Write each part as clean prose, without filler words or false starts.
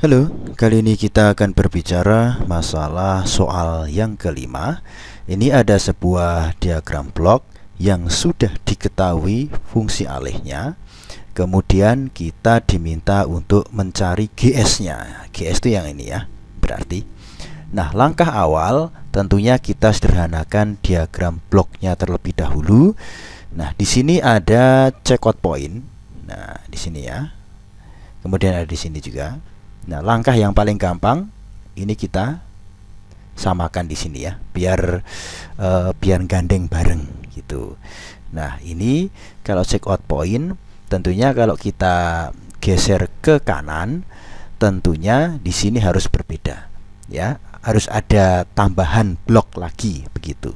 Halo, kali ini kita akan berbicara masalah soal yang kelima. Ini ada sebuah diagram blok yang sudah diketahui fungsi alihnya. Kemudian kita diminta untuk mencari GS-nya. GS itu yang ini ya, berarti. Nah, langkah awal tentunya kita sederhanakan diagram bloknya terlebih dahulu. Nah, di sini ada checkout point. Nah, di sini ya. Kemudian ada di sini juga. Nah, langkah yang paling gampang ini kita samakan di sini ya, biar gandeng bareng gitu. Nah, ini kalau check out point, tentunya kalau kita geser ke kanan, tentunya di sini harus berbeda ya, harus ada tambahan blok lagi begitu.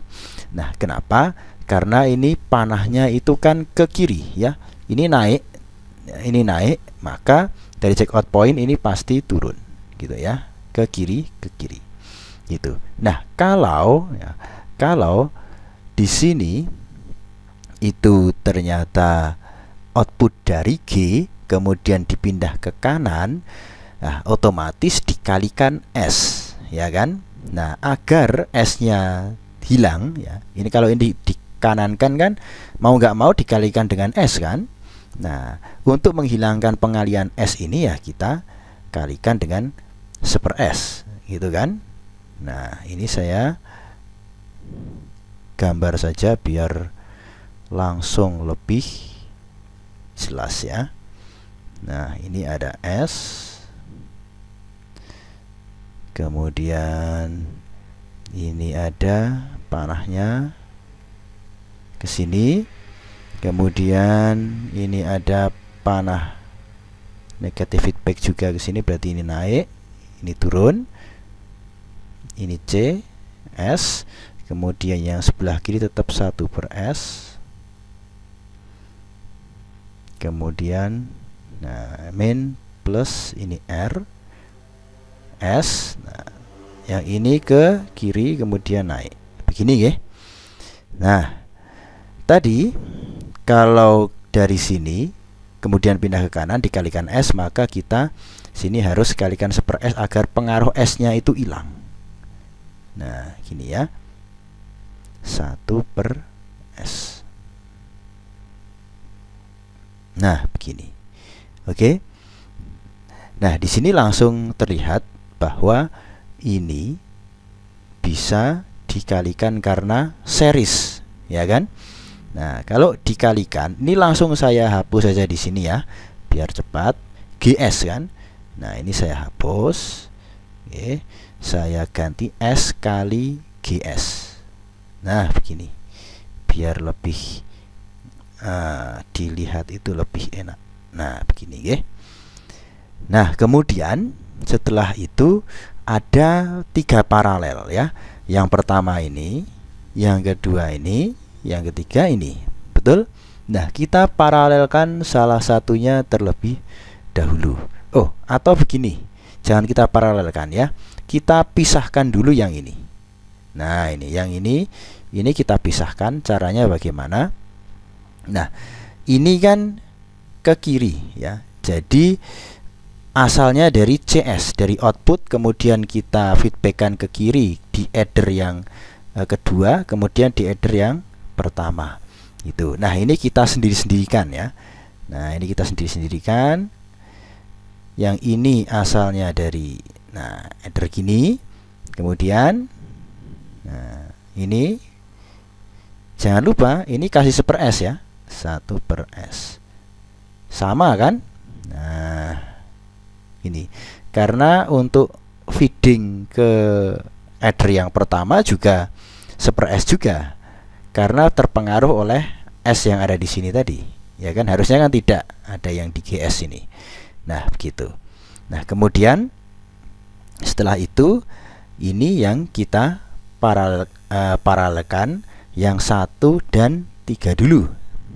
Nah, kenapa? Karena ini panahnya itu kan ke kiri ya, ini naik, maka dari check out point ini pasti turun gitu ya, ke kiri gitu. Nah, kalau di sini itu ternyata output dari G kemudian dipindah ke kanan, nah otomatis dikalikan S ya kan. Nah, agar S-nya hilang ya, ini kalau ini dikanankan kan mau nggak mau dikalikan dengan S kan. Nah, untuk menghilangkan pengalian S ini ya kita kalikan dengan 1/S gitu kan. Nah, ini saya gambar saja biar langsung lebih jelas ya. Nah, ini ada S. Kemudian ini ada panahnya ke sini. Kemudian ini ada panah negatif feedback juga ke sini, berarti ini naik, ini turun, ini C, S. Kemudian yang sebelah kiri tetap 1/S. Kemudian nah, min plus ini R, S. Nah, yang ini ke kiri kemudian naik. Begini ya. Nah, tadi kalau dari sini kemudian pindah ke kanan dikalikan S, maka kita sini harus kalikan 1/S agar pengaruh S-nya itu hilang. Nah, gini ya, 1/S. Nah, begini. Oke. Nah, di sini langsung terlihat bahwa ini bisa dikalikan karena series, ya kan? Nah, kalau dikalikan, ini langsung saya hapus saja di sini ya, biar cepat. GS kan. Nah, ini saya hapus. Oke, saya ganti S kali GS. Nah, begini. Biar lebih dilihat itu lebih enak. Nah, begini ya. Nah, kemudian setelah itu ada 3 paralel ya. Yang pertama ini, yang kedua ini, yang ketiga ini, betul? Nah, kita paralelkan salah satunya terlebih dahulu. Oh, atau begini, jangan kita paralelkan ya, kita pisahkan dulu yang ini. Nah, ini yang ini kita pisahkan. Caranya bagaimana? Nah, ini kan ke kiri ya, jadi asalnya dari CS, dari output, kemudian kita feedbackkan ke kiri di header yang kedua, kemudian di header yang pertama itu. Nah, ini kita sendiri-sendirikan ya. Nah, ini kita sendiri-sendirikan. Yang ini asalnya dari header gini. Kemudian nah, ini jangan lupa ini kasih 1/S ya. 1/S. Sama kan? Nah, ini karena untuk feeding ke header yang pertama juga 1/S juga, karena terpengaruh oleh S yang ada di sini tadi, ya kan? Harusnya kan tidak ada yang di GS ini. Nah, begitu. Nah, kemudian setelah itu ini yang kita paralelkan yang 1 dan 3 dulu,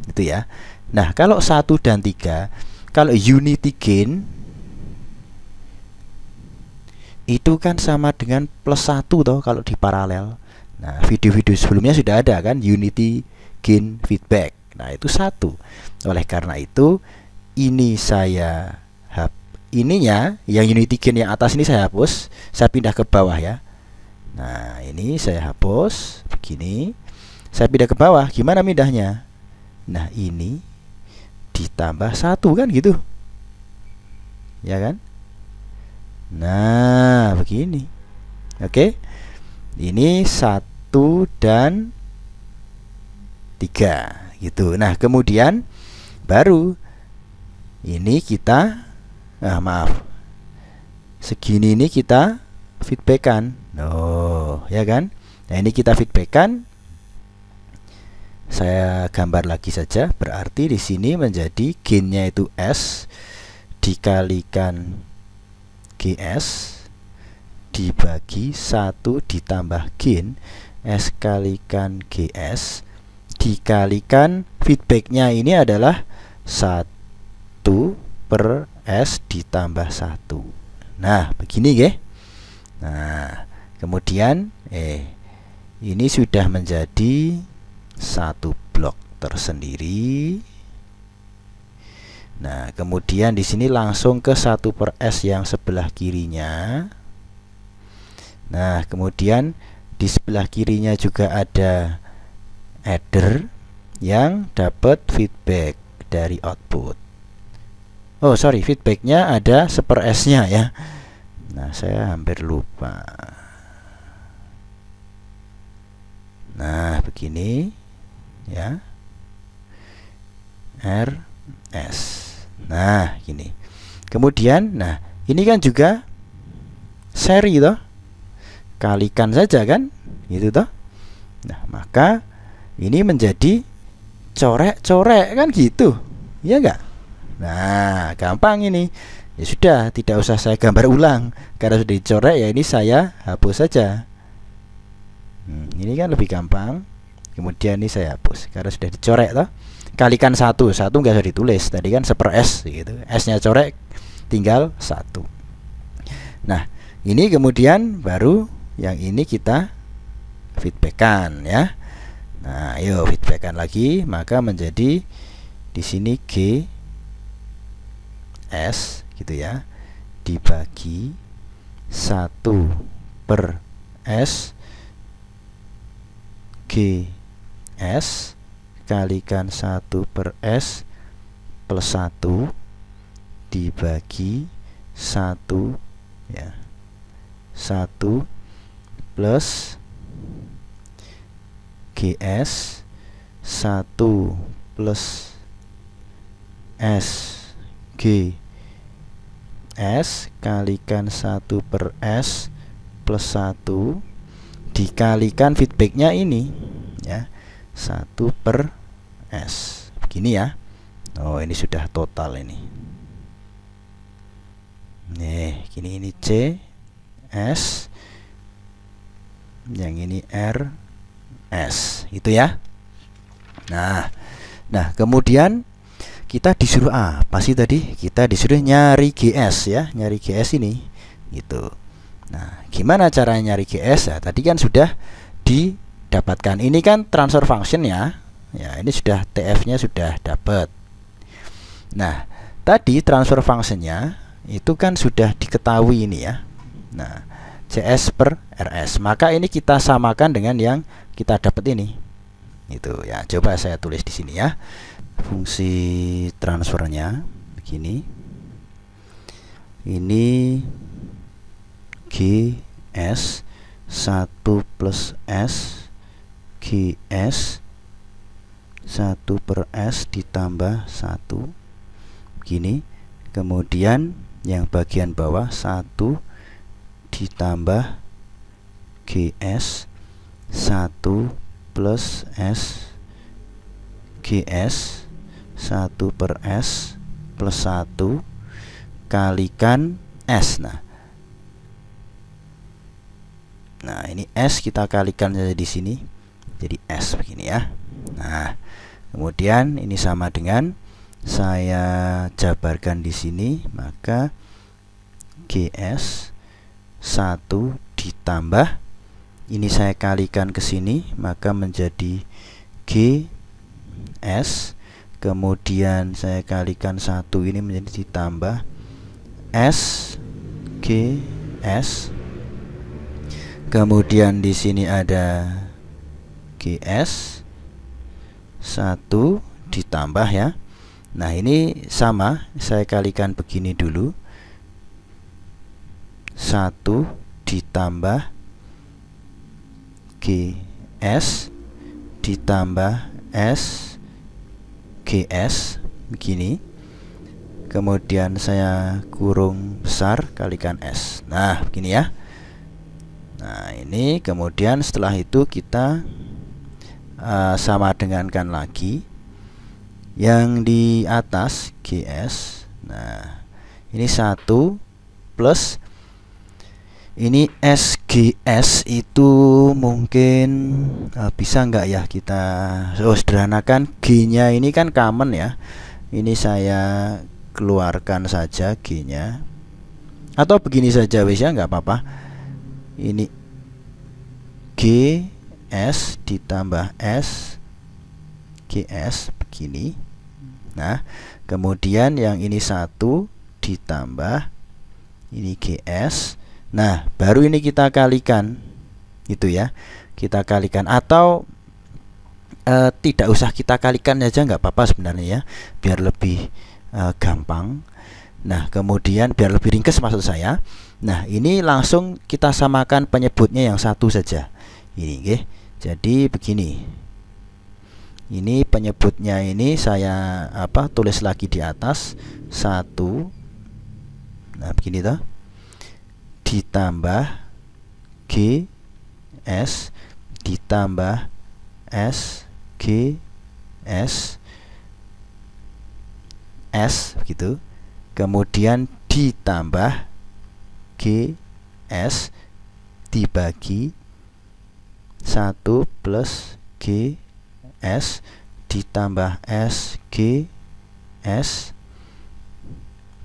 itu ya. Nah, kalau 1 dan 3, kalau unity gain itu kan sama dengan +1 toh kalau di paralel. Nah, video-video sebelumnya sudah ada kan unity gain feedback. Nah, itu 1. Oleh karena itu ini saya ininya, yang unity gain yang atas ini saya hapus, saya pindah ke bawah ya. Nah, ini saya hapus begini. Saya pindah ke bawah, gimana pindahnya? Nah, ini ditambah 1 kan gitu. Ya kan? Nah, begini. Oke. Ini 1 dan 3 gitu. Nah, kemudian baru ini kita maaf. Segini ini kita feedbackkan. Oh, ya kan? Nah, ini kita feedbackkan. Saya gambar lagi saja. Berarti di sini menjadi gainnya itu S dikalikan GS dibagi 1 ditambah gain S kalikan GS dikalikan feedbacknya ini adalah 1 per S ditambah 1. Nah, begini ya. Nah, kemudian ini sudah menjadi satu blok tersendiri. Nah, kemudian di sini langsung ke 1 per S yang sebelah kirinya. Nah, kemudian di sebelah kirinya juga ada adder yang dapat feedback dari output. Oh, sorry, feedbacknya ada 1 per S nya ya. Nah, saya hampir lupa. Nah, begini ya. RS. Nah, gini. Kemudian, nah, ini kan juga seri toh. Kalikan saja kan? Gitu toh. Nah, maka ini menjadi corek-corek kan gitu. Ya enggak? Nah, gampang ini. Ya sudah, tidak usah saya gambar ulang. Karena sudah dicorek ya ini saya hapus saja. Ini kan lebih gampang. Kemudian ini saya hapus karena sudah dicorek toh. Kalikan 1 nggak usah ditulis. Tadi kan 1 per S gitu. S-nya corek tinggal 1. Nah, ini kemudian baru yang ini kita feedbackkan ya. Nah, ayo feedbackkan lagi, maka menjadi di sini G S gitu ya, dibagi 1 per S G S kalikan 1 per S plus 1 dibagi 1 ya, 1 plus GS 1 plus S G S kalikan 1 per S plus 1 dikalikan feedbacknya ini ya, 1 per S begini ya. Oh, ini sudah total ini. Nih, gini, ini C S, yang ini R S itu ya. Nah, kemudian kita disuruh apa sih tadi? Kita disuruh nyari GS ya, nyari GS ini gitu. Nah, gimana cara nyari GS? Ya, tadi kan sudah didapatkan. Ini kan transfer function ya. Ya, ini sudah TF-nya sudah dapat. Nah, tadi transfer functionnya itu kan sudah diketahui ini ya. Nah, CS per RS. Maka ini kita samakan dengan yang kita dapat ini. Itu ya. Coba saya tulis di sini ya. Fungsi transfernya begini. Ini GS 1 plus S GS 1 per S ditambah 1 begini. Kemudian yang bagian bawah 1 ditambah GS 1 plus S GS 1 per S plus 1 kalikan S. Nah, ini S kita kalikan saja di sini jadi S begini ya. Nah, kemudian ini sama dengan saya jabarkan di sini, maka GS 1 ditambah ini saya kalikan ke sini, maka menjadi GS, kemudian saya kalikan 1 ini menjadi ditambah S GS. Kemudian di sini ada GS 1 ditambah ya. Nah, ini sama, saya kalikan begini dulu. 1 ditambah GS ditambah S GS begini. Kemudian saya kurung besar kalikan S. Nah, begini ya. Nah, ini kemudian setelah itu kita sama dengankan lagi yang di atas GS. Nah, ini 1 plus ini SGS itu mungkin bisa nggak ya kita sederhanakan. G-nya ini kan common ya. Ini saya keluarkan saja G-nya. Atau begini saja wis ya, nggak apa-apa. Ini GS ditambah S GS begini. Nah, kemudian yang ini 1 ditambah ini GS. Nah, baru ini kita kalikan itu ya. Kita kalikan atau tidak usah kita kalikan aja nggak apa-apa sebenarnya ya, biar lebih gampang. Nah, kemudian biar lebih ringkas maksud saya. Nah, ini langsung kita samakan penyebutnya yang 1 saja. Ini okay. Jadi begini. Ini penyebutnya ini saya tulis lagi di atas 1. Nah, begini toh. Ditambah GS ditambah SGS S begitu. Kemudian ditambah GS dibagi 1 plus GS ditambah SGS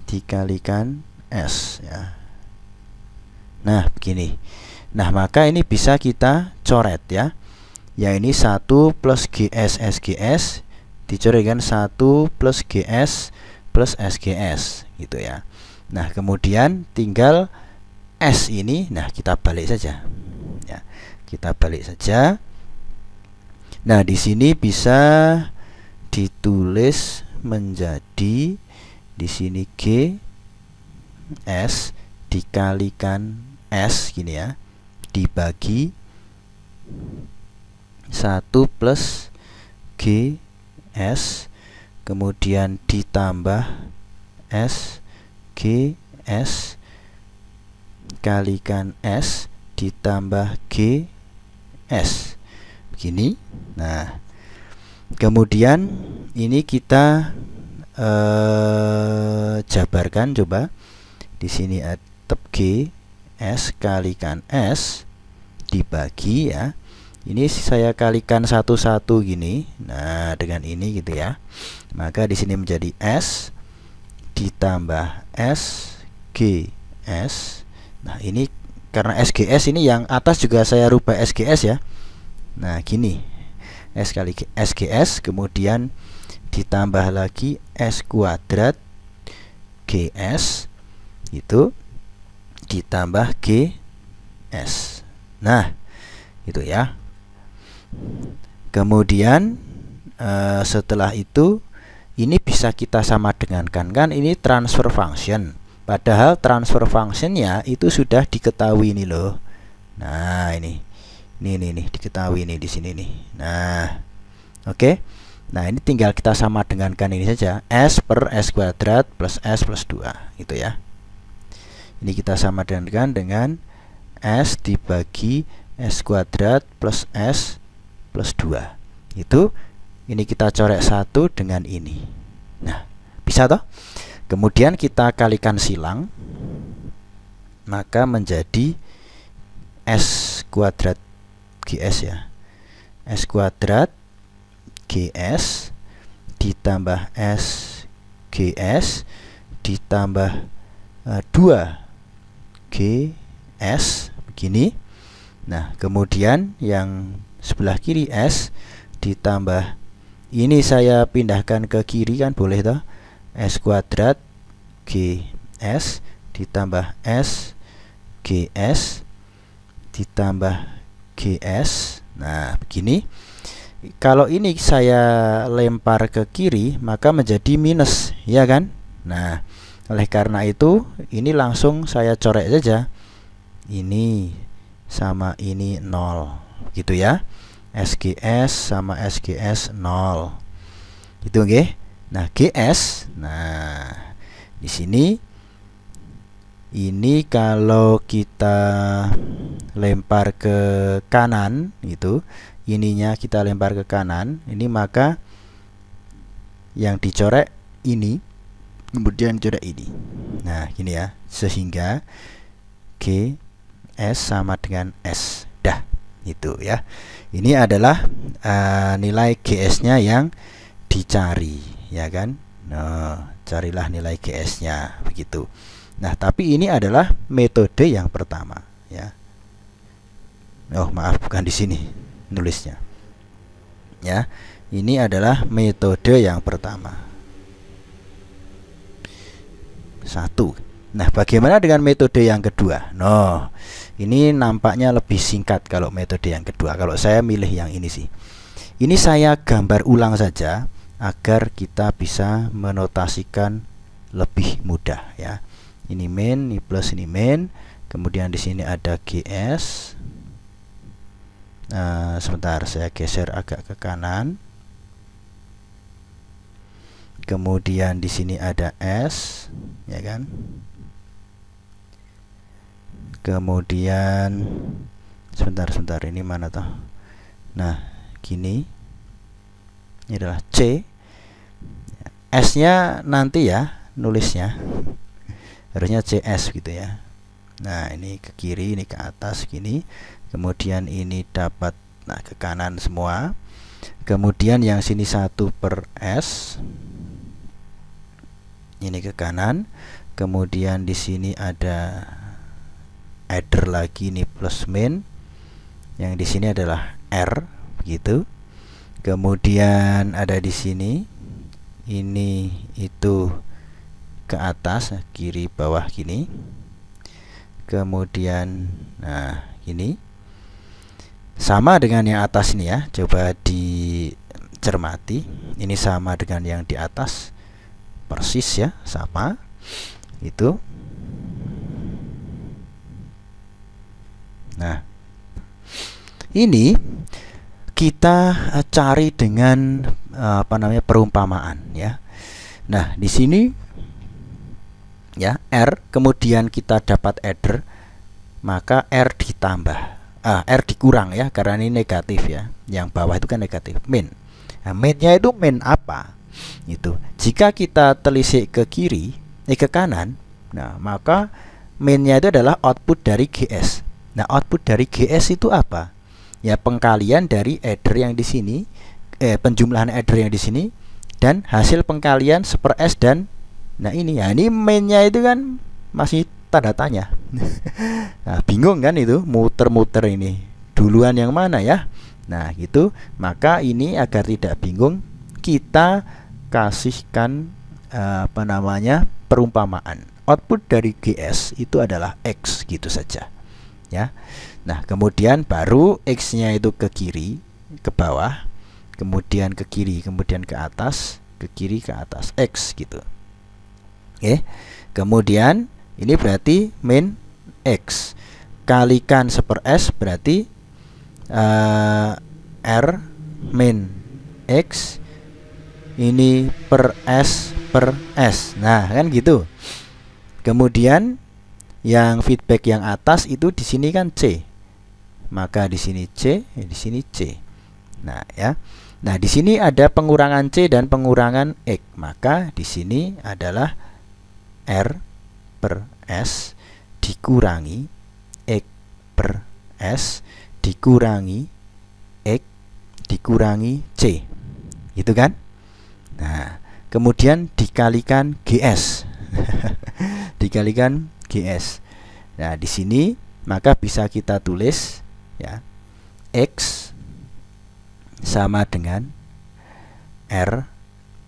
dikalikan S ya. Nah, begini. Nah, maka ini bisa kita coret ya. Yang ini 1 plus GS SGS dicoretkan 1 plus GS plus SGS gitu ya. Nah, kemudian tinggal S ini, nah kita balik saja. Ya, kita balik saja. Nah, di sini bisa ditulis menjadi di sini G S dikalikan S gini ya, dibagi 1 plus G S kemudian ditambah S G S kalikan S ditambah G S begini. Nah, kemudian ini kita jabarkan coba. Di sini tetap G S kalikan S dibagi ya. Ini saya kalikan satu-satu gini. Nah, dengan ini gitu ya. Maka di sini menjadi S ditambah S G S. Nah, ini karena SGS ini yang atas juga saya rubah SGS ya. Nah, gini. S kali SGS kemudian ditambah lagi S kuadrat GS itu ditambah GS. Nah, itu ya. Kemudian setelah itu ini bisa kita sama dengankan, kan ini transfer function. Padahal transfer functionnya itu sudah diketahui ini loh. Nah, ini diketahui ini di sini nih. Nah, oke. Nah, ini tinggal kita sama dengankan ini saja, S per S kuadrat plus S plus 2 gitu ya. Ini kita sama dengan S dibagi S kuadrat plus S plus 2 itu. Ini kita coret 1 dengan ini. Nah, bisa toh? Kemudian kita kalikan silang, maka menjadi S kuadrat GS ya. S kuadrat GS ditambah S GS ditambah 2 GS begini. Nah, kemudian yang sebelah kiri S ditambah ini saya pindahkan ke kiri kan boleh toh. S kuadrat GS ditambah S GS ditambah GS. Nah, begini. Kalau ini saya lempar ke kiri, maka menjadi minus, ya kan? Nah, oleh karena itu, ini langsung saya coret saja. Ini sama ini 0, gitu ya. SGS sama SGS 0. Itu nggih. Nah, GS. Nah, di sini ini kalau kita lempar ke kanan itu, ininya kita lempar ke kanan, ini maka yang dicoret ini, kemudian coret ini. Nah, gini ya, sehingga GS sama dengan S. Dah, itu ya. Ini adalah nilai GS-nya yang dicari, ya kan? Nah, carilah nilai GS-nya begitu. Nah, tapi ini adalah metode yang pertama, ya. Oh, maaf, bukan di sini nulisnya. Ya, ini adalah metode yang pertama. 1. Nah, bagaimana dengan metode yang kedua? No, ini nampaknya lebih singkat kalau metode yang kedua. Kalau saya milih yang ini sih. Ini saya gambar ulang saja agar kita bisa menotasikan lebih mudah, ya. Ini min, ini plus, ini min. Kemudian di sini ada GS. Sebentar, saya geser agak ke kanan. Kemudian di sini ada S, ya kan? Kemudian sebentar, ini mana toh? Nah, gini. Ini adalah C. S-nya nanti ya nulisnya. Harusnya CS gitu ya. Nah, ini ke kiri, ini ke atas gini. Kemudian ini dapat ke kanan semua. Kemudian yang sini 1 per S. Ini ke kanan. Kemudian di sini ada adder lagi, ini plus min. Yang di sini adalah R begitu. Kemudian ada di sini ini itu ke atas, kiri bawah gini. Kemudian nah, ini sama dengan yang atas ini ya. Coba dicermati. Ini sama dengan yang di atas. Persis ya, sama. Itu. Nah, ini kita cari dengan perumpamaan ya. Nah, di sini ya R, kemudian kita dapat adder, maka R ditambah R dikurang ya, karena ini negatif ya. Yang bawah itu kan negatif, min. Nah, minnya itu min apa? Itu jika kita telisik ke kiri, ke kanan, nah maka minnya itu adalah output dari GS. Nah, output dari GS itu apa? Ya, pengkalian dari adder yang di sini, penjumlahan adder yang di sini, dan hasil pengkalian per S dan nah ini ya, ini mainnya itu kan masih tanda tanya. Nah, bingung kan itu, muter-muter ini duluan yang mana ya. Nah, gitu. Maka ini agar tidak bingung, kita kasihkan perumpamaan. Output dari GS itu adalah X, gitu saja ya. Nah, kemudian baru X-nya itu ke kiri, ke bawah, kemudian ke kiri, kemudian ke atas, ke kiri, ke atas, X gitu. Oke. Kemudian ini berarti min X kalikan per S berarti R min X ini per S. Nah, kan gitu. Kemudian yang feedback yang atas itu di sini kan C. Maka di sini C, di sini C. Nah, ya. Nah, di sini ada pengurangan C dan pengurangan X. Maka di sini adalah R per S dikurangi X per S dikurangi X dikurangi C. Gitu kan? Nah, kemudian dikalikan GS. Dikalikan GS. Nah, di sini maka bisa kita tulis ya, X sama dengan R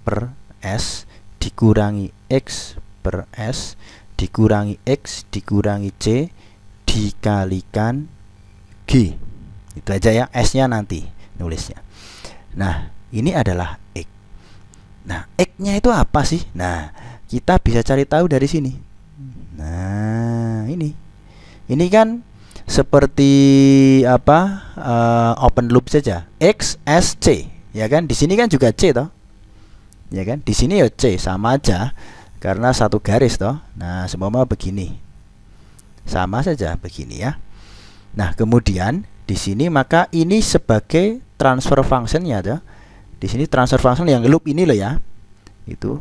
per S dikurangi X per S dikurangi X dikurangi C dikalikan G. Itu aja ya, S-nya nanti nulisnya. Nah, ini adalah X. Nah, X-nya itu apa sih? Nah, kita bisa cari tahu dari sini. Nah, ini kan seperti apa? Open loop saja. X S C, ya kan? Di sini kan juga C toh. Ya kan? Di sini ya C, sama aja karena satu garis toh. Nah, seumpama begini. Sama saja begini ya. Nah, kemudian di sini maka ini sebagai transfer functionnya toh. Di sini transfer function yang loop ini loh ya. Itu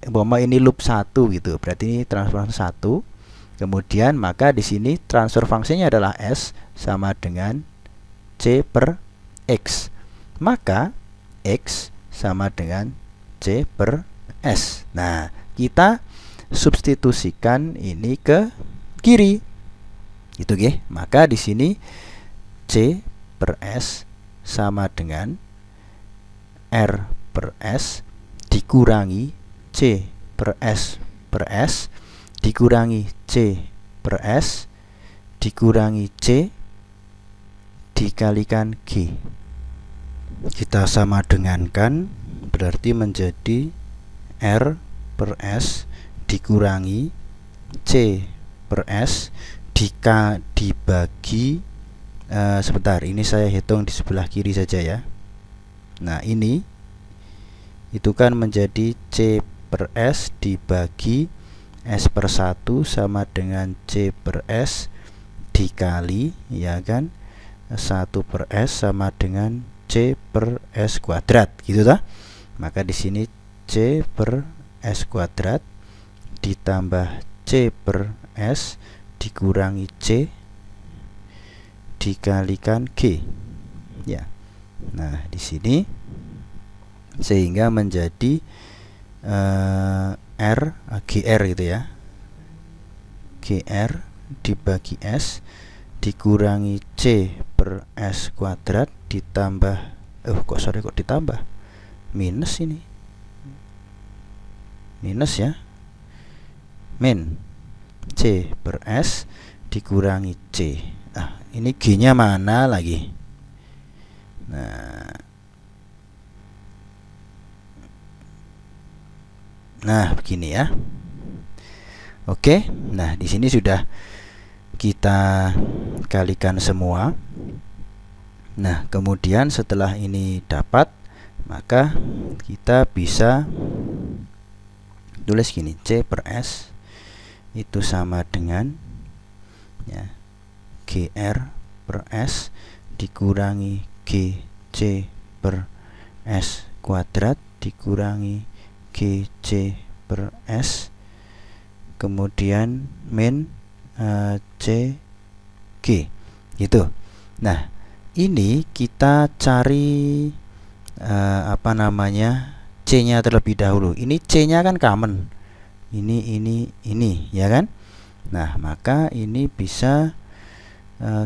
umpama ini loop 1 gitu. Berarti ini transfer function 1. Kemudian maka di sini transfer fungsinya adalah S sama dengan C per X. Maka X sama dengan C per S. Nah, kita substitusikan ini ke kiri. Itu nggih. Maka di sini C per S sama dengan R per S dikurangi C per S dikurangi C per S dikurangi C dikalikan G. Kita sama dengankan, berarti menjadi R per S dikurangi C per S dibagi sebentar, ini saya hitung di sebelah kiri saja ya. Nah, ini itu kan menjadi C per S dibagi S per 1 sama dengan C per S dikali, ya kan, 1 per S sama dengan C per S kuadrat, gitu tak? Maka di sini C per S kuadrat ditambah C per S dikurangi C dikalikan G, ya. Nah, di sini sehingga menjadi GR gitu ya. GR dibagi S dikurangi C per S kuadrat ditambah kok ditambah minus, ini minus ya, min C per S dikurangi C. Ini G nya mana lagi? Nah, begini ya. Oke, nah di sini sudah kita kalikan semua. Nah, kemudian setelah ini dapat, maka kita bisa tulis gini, C per S itu sama dengan ya, GR per S dikurangi GC per S kuadrat dikurangi GC per S kemudian min C G gitu. Nah, ini kita cari apa namanya, C nya terlebih dahulu. Ini C nya kan common, ini ya kan. Nah, maka ini bisa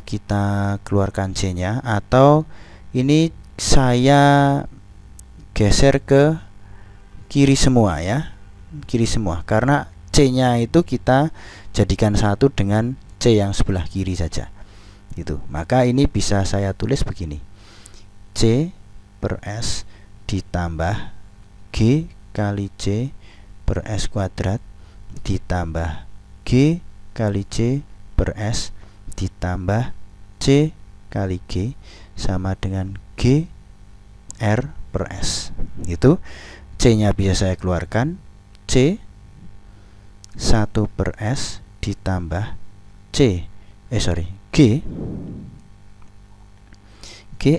kita keluarkan C nya, atau ini saya geser ke kiri semua ya, kiri semua, karena C nya itu kita jadikan satu dengan C yang sebelah kiri saja gitu. Maka ini bisa saya tulis begini, C per S ditambah G kali C per S kuadrat ditambah G kali C per S ditambah C kali G sama dengan G R per S gitu. C nya bisa saya keluarkan, C 1 per S ditambah G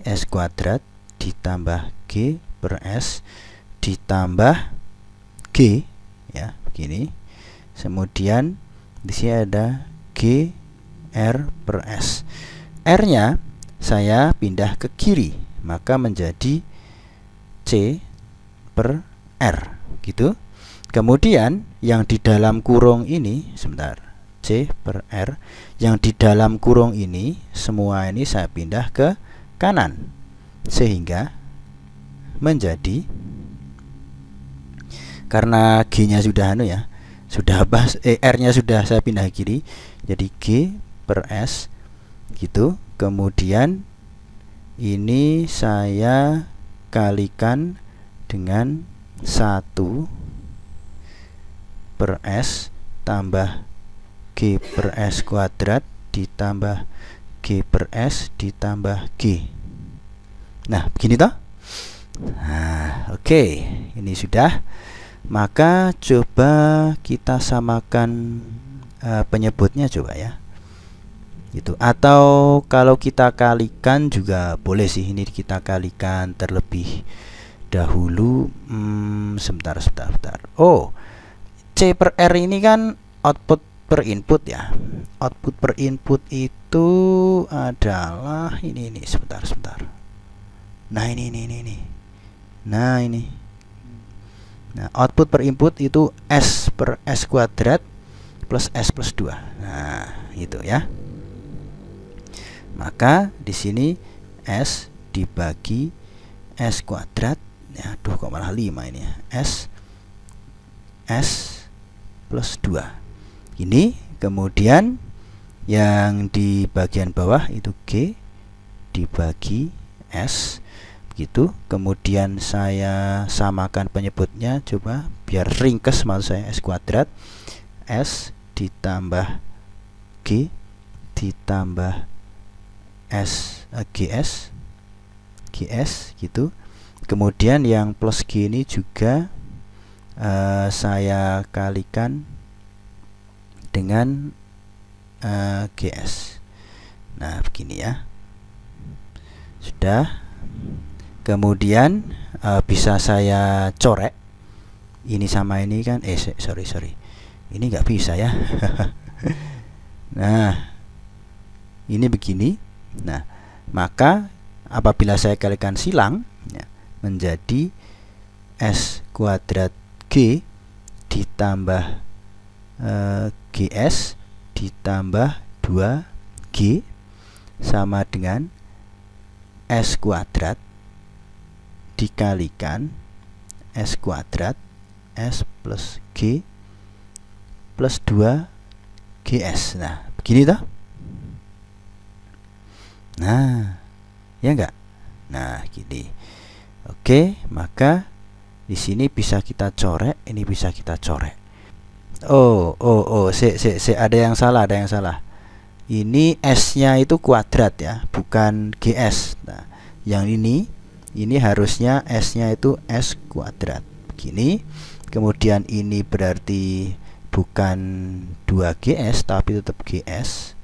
S kuadrat ditambah G per S ditambah G ya, begini. Kemudian di sini ada G R per S. R nya saya pindah ke kiri, maka menjadi C per R gitu. Kemudian yang di dalam kurung ini, sebentar, C per R yang di dalam kurung ini, semua ini saya pindah ke kanan sehingga menjadi, karena G nya sudah sudah apa? R-nya sudah saya pindah kiri. Jadi G per S gitu. Kemudian ini saya kalikan dengan 1 per S tambah G per S kuadrat ditambah G per S ditambah G. Nah, begini toh. Nah, oke. Ini sudah. Maka coba kita samakan penyebutnya coba ya. Gitu. Atau kalau kita kalikan juga boleh sih. Ini kita kalikan terlebih dahulu. Sebentar. Oh, C per R ini kan output per input ya. Output per input itu adalah ini sebentar. Nah, ini. Nah, ini. Nah, output per input itu S per S kuadrat plus S plus 2. Nah, itu ya. Maka di sini S dibagi S kuadrat. Ya, aduh kok malah 5 ini ya. S plus 2. Ini kemudian yang di bagian bawah itu G dibagi S begitu. Kemudian saya samakan penyebutnya coba biar ringkes, maksud saya S kuadrat S ditambah G ditambah S GS gitu. Kemudian yang plus G ini juga saya kalikan dengan GS. Nah, begini ya. Sudah. Kemudian bisa saya corek ini sama ini kan. Sorry. Ini nggak bisa ya. Nah, ini begini. Nah, maka apabila saya kalikan silang ya, menjadi S kuadrat G ditambah GS ditambah 2G sama dengan S kuadrat dikalikan S kuadrat S plus G plus 2 GS. Nah, begini toh. Nah, ya enggak? Nah, gini. Oke, maka di sini bisa kita corek, ini bisa kita corek. Oh, ada yang salah. Ini S-nya itu kuadrat ya, bukan GS. Nah, yang ini harusnya S-nya itu S kuadrat. Begini. Kemudian ini berarti bukan 2GS tapi tetap GS.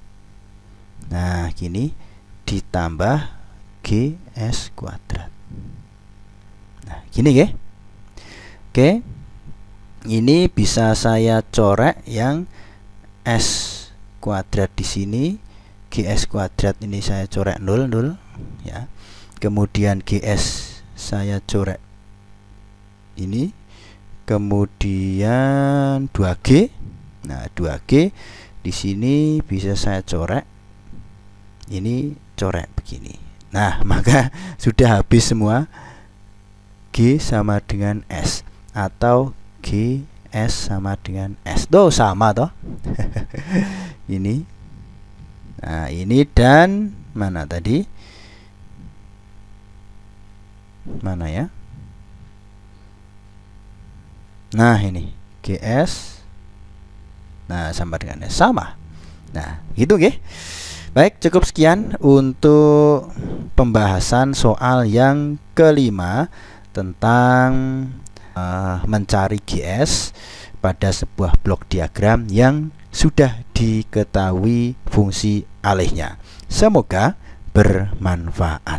Nah, gini ditambah GS kuadrat. Nah, gini ya. Oke. Ini bisa saya corek yang S kuadrat di sini, GS kuadrat ini saya corek 0 ya. Kemudian GS saya corek ini, kemudian 2G. Nah, 2G di sini bisa saya corek ini, corek begini. Nah, maka sudah habis semua. G sama dengan S atau GS sama dengan S. Tuh sama toh. Ini. Nah, ini dan mana tadi? Mana ya? Nah, ini GS. Nah, sama dengan S, sama. Nah, gitu nggih. Baik, cukup sekian untuk pembahasan soal yang kelima tentang mencari GS pada sebuah blok diagram yang sudah diketahui fungsi alihnya. Semoga bermanfaat.